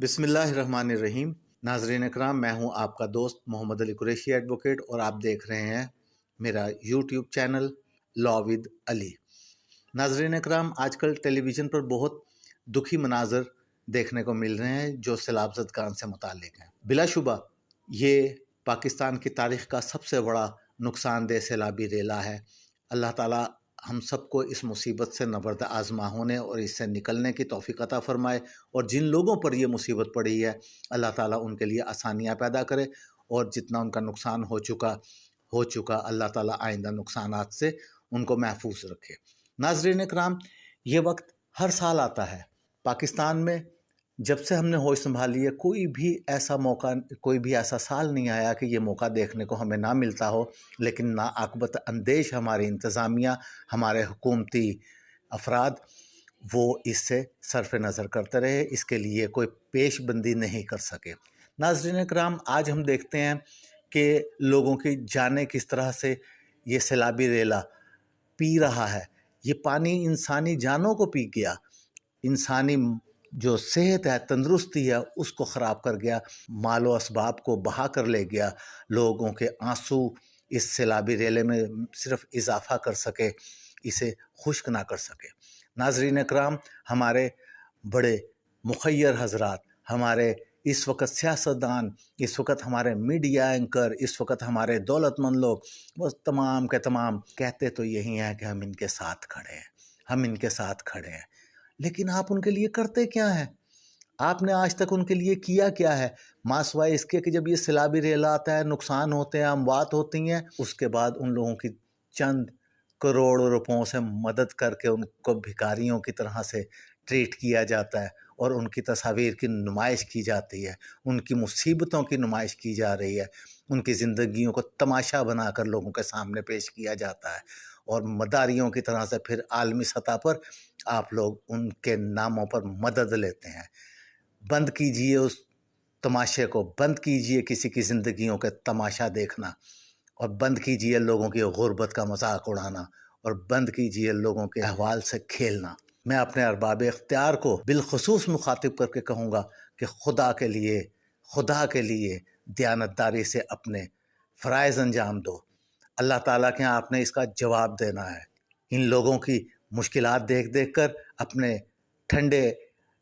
बिस्मिल्लाहिर्रहमानिर्रहीम। नाजरीन इकराम, मैं हूं आपका दोस्त मोहम्मद अली कुरैशी एडवोकेट और आप देख रहे हैं मेरा YouTube channel law with Ali. नाजरीन इकराम, आजकल टेलीविज़न पर बहुत दुखी मनाजर देखने को मिल रहे हैं जो सैलाब ज़दगान से मुताल्लिक़ हैं। बिलाशुबा ये पाकिस्तान की तारीख़ का सबसे बड़ा नुकसानदेह सैलाबी रेला है। अल्लाह ताला हम सबको इस मुसीबत से नबर्द आज़मा होने और इससे निकलने की तौफ़ीक़ अता फ़रमाए, और जिन लोगों पर ये मुसीबत पड़ी है अल्लाह ताला उनके लिए आसानियाँ पैदा करे, और जितना उनका नुकसान हो चुका अल्लाह ताला आइंदा नुकसानात से उनको महफूज रखे। नाज़रीन इकराम, ये वक्त हर साल आता है पाकिस्तान में। जब से हमने होश संभाली है कोई भी ऐसा साल नहीं आया कि ये मौका देखने को हमें ना मिलता हो, लेकिन ना आकबत अंदेश हमारी इंतज़ामिया, हमारे हुकूमती अफराद वो इससे सरफ नज़र करते रहे, इसके लिए कोई पेशबंदी नहीं कर सके। नाज़रीन इकराम, आज हम देखते हैं कि लोगों की जानें किस तरह से ये सैलाबी रेला पी रहा है। ये पानी इंसानी जानों को पी गया, इंसानी जो सेहत है, तंदुरुस्ती है, उसको ख़राब कर गया, मालो असबाब को बहा कर ले गया। लोगों के आंसू इस सैलाबी रेले में सिर्फ इजाफ़ा कर सके, इसे खुश्क ना कर सके। नाज़रीन इकराम, हमारे बड़े मुखय्यर हज़रात, हमारे इस वक्त सियासतदान, इस वक्त हमारे मीडिया एंकर, इस वक्त हमारे दौलतमंद लोग, वो तमाम के तमाम कहते तो यही हैं कि हम इनके साथ खड़े हैं, हम इनके साथ खड़े हैं। लेकिन आप उनके लिए करते क्या हैं? आपने आज तक उनके लिए किया क्या है? मासवाए इसके कि जब ये सैलाबी रेला आता है, नुकसान होते हैं, अमवात होती हैं, उसके बाद उन लोगों की चंद करोड़ों रुपयों से मदद करके उनको भिखारियों की तरह से ट्रीट किया जाता है, और उनकी तस्वीर की नुमाइश की जाती है, उनकी मुसीबतों की नुमाइश की जा रही है, उनकी ज़िंदगियों को तमाशा बनाकर लोगों के सामने पेश किया जाता है, और मदारियों की तरह से फिर आलमी सतह पर आप लोग उनके नामों पर मदद लेते हैं। बंद कीजिए उस तमाशे को, बंद कीजिए किसी की ज़िंदगियों के तमाशा देखना, और बंद कीजिए लोगों की गुर्बत का मजाक उड़ाना, और बंद कीजिए लोगों के अहवाल से खेलना। मैं अपने अरबाब इख्तियार को बिलखुसूस मुखातिब करके कहूँगा कि खुदा के लिए दयानतदारी से अपने फ़राइज़ अंजाम दो। अल्लाह ताला के यहाँ आपने इसका जवाब देना है। इन लोगों की मुश्किलात देख देख कर, अपने ठंडे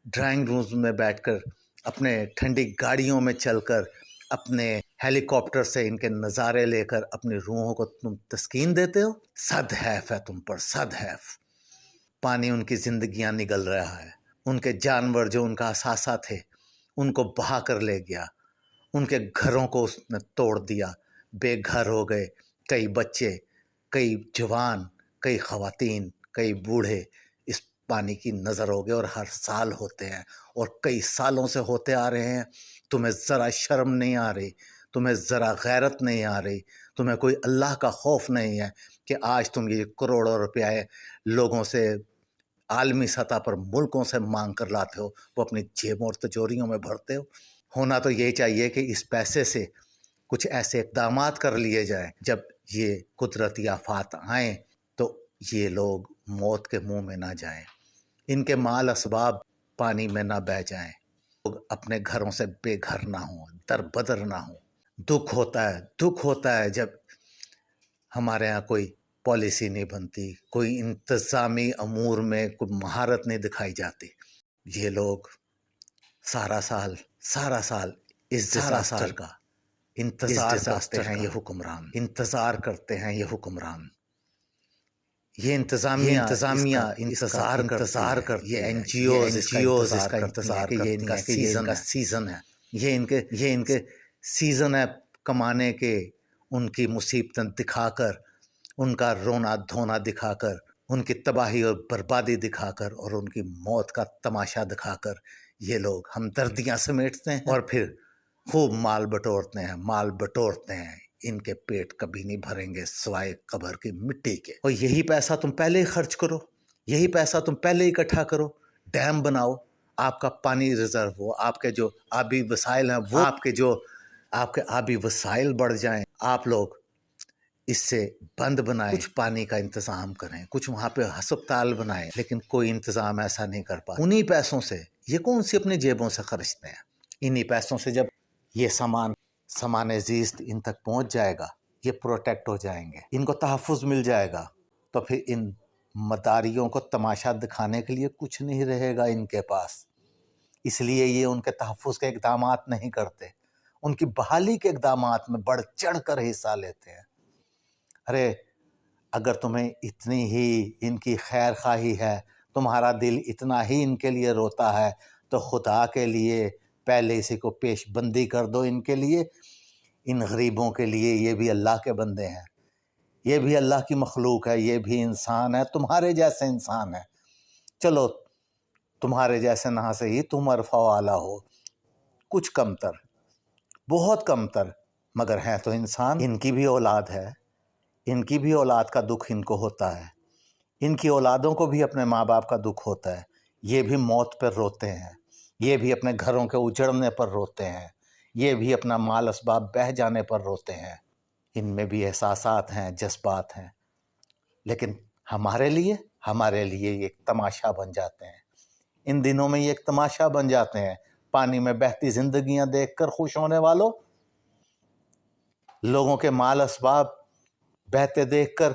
ड्राइंग रूम्स में बैठकर, अपने ठंडी गाड़ियों में चलकर, अपने हेलीकॉप्टर से इनके नज़ारे लेकर अपनी रूहों को तुम तस्कीन देते हो। सद हैफ है तुम पर, सद हैफ। पानी उनकी ज़िंदगियाँ निगल रहा है, उनके जानवर जो उनका असासा थे उनको बहा कर ले गया, उनके घरों को उसने तोड़ दिया, बेघर हो गए कई बच्चे, कई जवान, कई ख़वातीन, कई बूढ़े इस पानी की नज़र हो गए, और हर साल होते हैं, और कई सालों से होते आ रहे हैं। तुम्हें ज़रा शर्म नहीं आ रही, तुम्हें ज़रा गैरत नहीं आ रही, तुम्हें कोई अल्लाह का खौफ नहीं है कि आज तुम ये करोड़ों रुपये लोगों से, आलमी सतह पर मुल्कों से मांग कर लाते हो, वो अपनी जेबों और तिजोरियों में भरते हो। होना तो यही चाहिए कि इस पैसे से कुछ ऐसे इक़दामात कर लिए जाएं, जब ये कुदरती आफात आएँ तो ये लोग मौत के मुंह में ना जाएं, इनके माल असबाब पानी में ना बह जाएं, लोग अपने घरों से बेघर ना हों, दरबदर ना हों। दुख होता है जब हमारे यहाँ कोई पॉलिसी नहीं बनती, कोई इंतज़ामी अमूर में कोई महारत नहीं दिखाई जाती। ये लोग सारा साल इस डिज़ास्टर का इंतज़ार करते हैं, इंतज़ार करते हैं ये हुक्मरान। ये इंतज़ामिया इंतज़ार करती है, ये एनजीओज़ इसका इंतज़ार कि ये इनका सीज़न है, ये इनके सीज़न है कमाने के। उनकी मुसीबतें दिखाकर, उनका रोना धोना दिखाकर, उनकी तबाही और बर्बादी दिखाकर, और उनकी मौत का तमाशा दिखाकर ये लोग हमदर्दियाँ समेटते हैं, और फिर खूब माल बटोरते हैं। इनके पेट कभी नहीं भरेंगे सिवाय कब्र की मिट्टी के। और यही पैसा तुम पहले ही खर्च करो, यही पैसा तुम पहले ही इकट्ठा करो, डैम बनाओ, आपका पानी रिजर्व हो, आपके जो आबी वसाइल हैं वो आपके आबी वसाइल बढ़ जाएं, आप लोग इससे बंद बनाएं, कुछ पानी का इंतज़ाम करें, कुछ वहाँ पे हस्पताल बनाएं। लेकिन कोई इंतज़ाम ऐसा नहीं कर पाते। उन्हीं पैसों से ये कौन सी अपनी जेबों से खर्चते हैं, इन्हीं पैसों से जब ये सामान ज़ीस्त इन तक पहुंच जाएगा, ये प्रोटेक्ट हो जाएंगे, इनको तहफ़्फ़ुज़ मिल जाएगा, तो फिर इन मदारियों को तमाशा दिखाने के लिए कुछ नहीं रहेगा इनके पास। इसलिए ये उनके तहफ़्फ़ुज़ के इक़दामात नहीं करते, उनकी बहाली के इक़दामात में बढ़ चढ़ कर हिस्सा लेते हैं। अरे अगर तुम्हें इतनी ही इनकी खैर खाही है, तुम्हारा दिल इतना ही इनके लिए रोता है, तो खुदा के लिए पहले इसी को पेशबंदी कर दो इनके लिए, इन गरीबों के लिए। ये भी अल्लाह के बंदे हैं, ये भी अल्लाह की मखलूक है, ये भी इंसान है, तुम्हारे जैसे इंसान है। चलो तुम्हारे जैसे ना से ही तुम अरफा वाला हो, कुछ कमतर, बहुत कमतर, मगर हैं तो इंसान। इनकी भी औलाद है, इनकी भी औलाद का दुख इनको होता है, इनकी औलादों को भी अपने माँ बाप का दुख होता है। ये भी मौत पर रोते हैं, ये भी अपने घरों के उजड़ने पर रोते हैं, ये भी अपना माल असबाब बह जाने पर रोते हैं। इनमें भी एहसासात हैं, जज्बात हैं, लेकिन हमारे लिए ये एक तमाशा बन जाते हैं। इन दिनों में ये एक तमाशा बन जाते हैं। पानी में बहती जिंदगियां देखकर खुश होने वालों, लोगों के माल असबाब बहते देखकर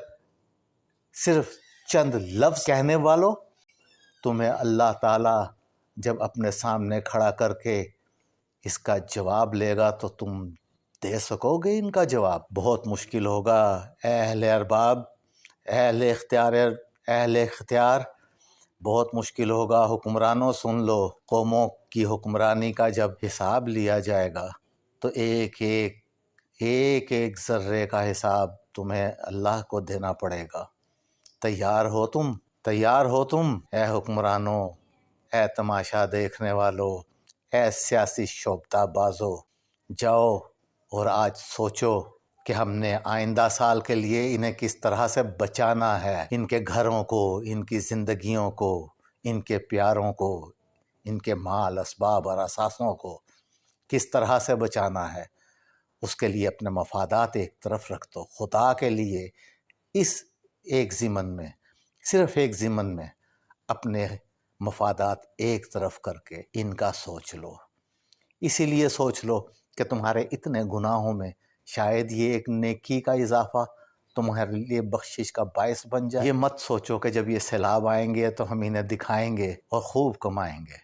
सिर्फ चंद लफ्ज़ कहने वालों, तुम्हें अल्लाह ताला जब अपने सामने खड़ा करके इसका जवाब लेगा तो तुम दे सकोगे इनका जवाब? बहुत मुश्किल होगा। अहले अरबाब, अहले इख्तियार, बहुत मुश्किल होगा। हुक्मरानों सुन लो, कौमों की हुक्मरानी का जब हिसाब लिया जाएगा तो एक एक ज़र्रे का हिसाब तुम्हें अल्लाह को देना पड़ेगा। तैयार हो तुम ए हुक्मरानों, ए तमाशा देखने वालों, ए सियासी शोबताबाजों, जाओ और आज सोचो कि हमने आइंदा साल के लिए इन्हें किस तरह से बचाना है। इनके घरों को, इनकी ज़िंदगियों को, इनके प्यारों को, इनके माल असबाब और असासों को किस तरह से बचाना है। उसके लिए अपने मफादात एक तरफ रख दो। खुदा के लिए इस एक ज़िमन में, सिर्फ एक ज़िमन में अपने मफादात एक तरफ करके इनका सोच लो। इसीलिए सोच लो कि तुम्हारे इतने गुनाहों में शायद ये एक नेकी का इजाफा तुम्हारे लिए बख्शिश का बायस बन जाए। ये मत सोचो कि जब ये सैलाब आएंगे तो हम इन्हें दिखाएंगे और खूब कमाएंगे।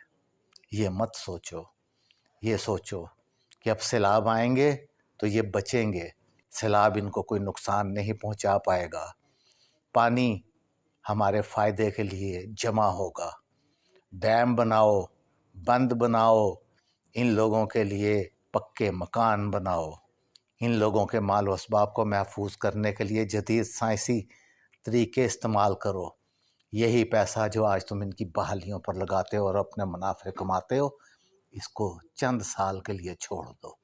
ये मत सोचो। ये सोचो कि अब सैलाब आएंगे तो ये बचेंगे, सैलाब इनको कोई नुकसान नहीं पहुंचा पाएगा। पानी हमारे फ़ायदे के लिए जमा होगा। डैम बनाओ, बंद बनाओ, इन लोगों के लिए पक्के मकान बनाओ, इन लोगों के माल व असबाब को महफूज करने के लिए जदीद साइंसी तरीके इस्तेमाल करो। यही पैसा जो आज तुम इनकी बहालियों पर लगाते हो और अपने मुनाफे कमाते हो, इसको चंद साल के लिए छोड़ दो,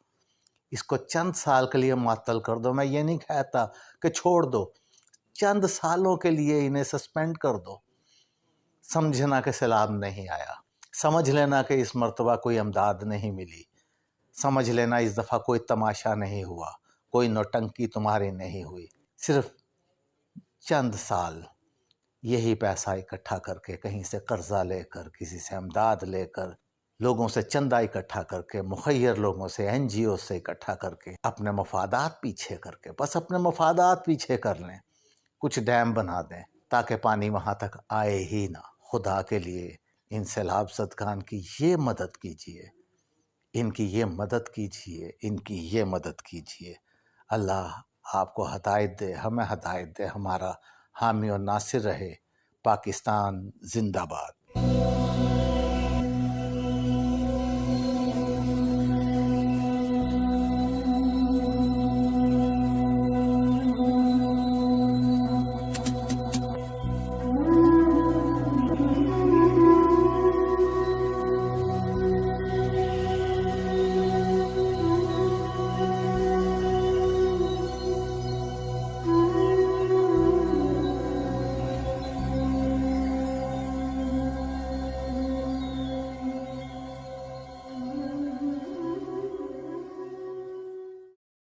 इसको चंद साल के लिए मुअत्तल कर दो। मैं ये नहीं कहता कि छोड़ दो, चंद सालों के लिए इन्हें सस्पेंड कर दो। समझना कि सैलाब नहीं आया, समझ लेना कि इस मर्तबा कोई अमदाद नहीं मिली, समझ लेना इस दफ़ा कोई तमाशा नहीं हुआ, कोई नौटंकी तुम्हारी नहीं हुई। सिर्फ चंद साल यही पैसा इकट्ठा करके, कहीं से कर्जा लेकर, किसी से अमदाद लेकर, लोगों से चंदा इकट्ठा करके, मुखय्यर लोगों से, NGO से इकट्ठा करके, अपने मफादात पीछे करके, बस अपने मफादात पीछे कर लें, कुछ डैम बना दें ताकि पानी वहाँ तक आए ही ना। खुदा के लिए इन सैलाब ज़दगान की ये मदद कीजिए, इनकी ये मदद कीजिए, इनकी ये मदद कीजिए। अल्लाह आपको हदायत दे, हमें हदायत दे, हमारा हामी और नासिर रहे। पाकिस्तान जिंदाबाद।